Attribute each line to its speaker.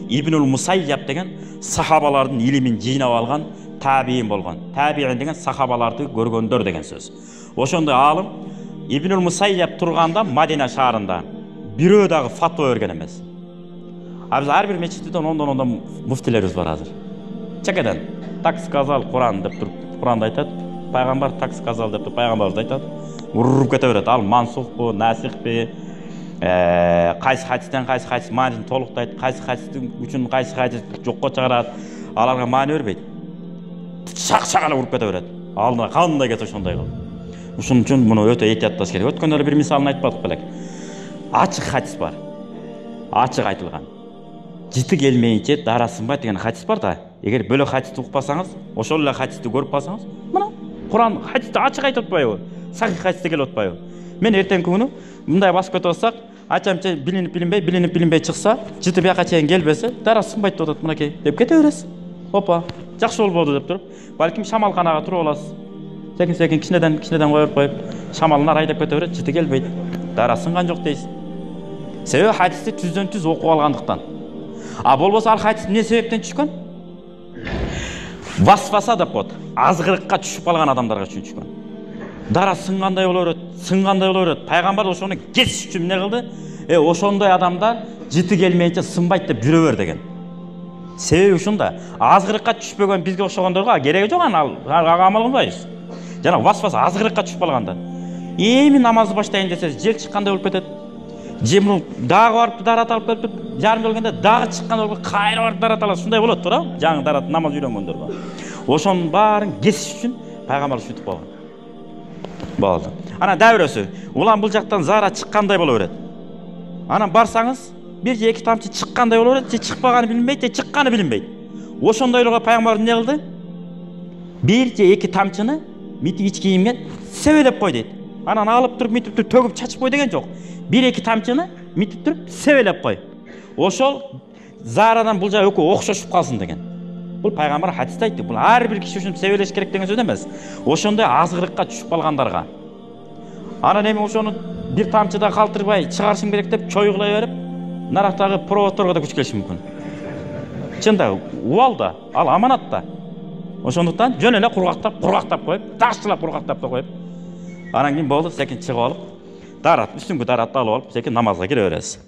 Speaker 1: Ибнул Мусайяб деген сахабалардың илимин жыйнап алган табиин болгон. Табиин деген сахабаларды көргөндөр деген сөз. Ошондой алым Ибнул Мусайяб турганда Мадина шаарында бирөө дагы фатва берген эмес. А биз ар бир мечиттен ондон муфтилерибиз бар азыр. Чекеден так сказал Куран деп туруп Куранда айтат, пайгамбар так сказал деп пайгамбарыбыз айтат. Уруп кете берет. Ал мансухпу, насихпи, кайсы хадистен кайсы хадис маанисин толуктайт, кайсы хадистин үчүн кайсы хадис жокко чыгарат, аларга маани бербейт. Шак-шак эле уруп кете берет. Алдына кандай кетсе ошондой кылып. Ушун үчүн муну өтө этиятташ керек. Өткөндө эле бир мисалын айтпадык белек. Ачык хадис бар. Ачык айтылган. Жыты келмейинче дара сынбайт деген хадис бар да. Эгер бөлөк хадисти укпасаңыз, ошол эле хадисти көрүп калсаңыз, мына Куран хадисти ачык айтып атпайбы? Сахих хадисте келип атпайбы? Мен эртеңки күнү мындай басып кетип атсак, ачамча билинип чыкса, жыты бияка чейин келбесе, дара сынбайт деп атат, мынакей деп кете бересиз. Опа, жакшы болбоду деп туруп, балким шамалканага туруп аласыз. Секин кичинеден коюп, шамалын айдап кете берет, жыты келбейт. Дара сынган жок дейсиз. Себеби хадисти түздөн түз окуп алгандыктан. А болбосо ал хадис эмне себептен түшкөн? Васваса деп коет. Азгырыкка түшүп калган адамдарга үчүн түшкөн. Дара сынгандай боло берет. Пайгамбар ошону кесиш үчүн эмне кылды? Ошондой адамдар жыты келмейинче сынбайт деп жүрө бер деген. Себеби ушунда. Азгырыкка түшпөгөн бизге окшогондорго кереги жок, ага амал кылбайбыз. Жана васваса азгырыкка түшүп калганда. Эми намазды баштайын десеңиз, жел чыккандай болуп кетет. Жемнул дагы барып дарат алып келип, жарым келгенде дагы чыккан болуп, кайра барып дарат алат. Ушундай болот туурабы? Жаңы дарат намаз үйрөнгөндөргө. Ошонун баарын кесиш үчүн пайгамбар ушинтип калган. Болду. Анан дабирөсү, улам бул жактан зара чыккандай боло берет. Анан барсаңыз, бир же эки тамчы чыккандай боло берет, же чыкпаганы билинбейт, же чыкканы билинбейт. Ошондойлорго пайгамбар эмне кылды? Бир же эки тамчыны митип ич кийимге себелеп кой дейт. Анан алып туруп митип туруп төгүп чачып кой деген жок. Бир эки тамчыны митип туруп себелеп кой. Ошол зарадан бул жа экөө окшошуп калсын деген. Бул пайгамбар хадисте айтты. Бул ар бир киши үчүн себелеш керек деген сөз эмес. Ошондой азгырыкка түшүп калгандарга. Анан эми ошону бир тамчыда калтырбай чыгарышым керек деп чойгулай берип, нарактагы проводторго да күч келиши мүмкүн. Чында убал да, ал аманат да. Ошондуктан жөн эле кургактап коюп, ташчылап кургактап да коюп. Анан кийин болду, секин чыгып алып, дарат, үстүңкү даратты алып алып, секин намазга кире бересиз.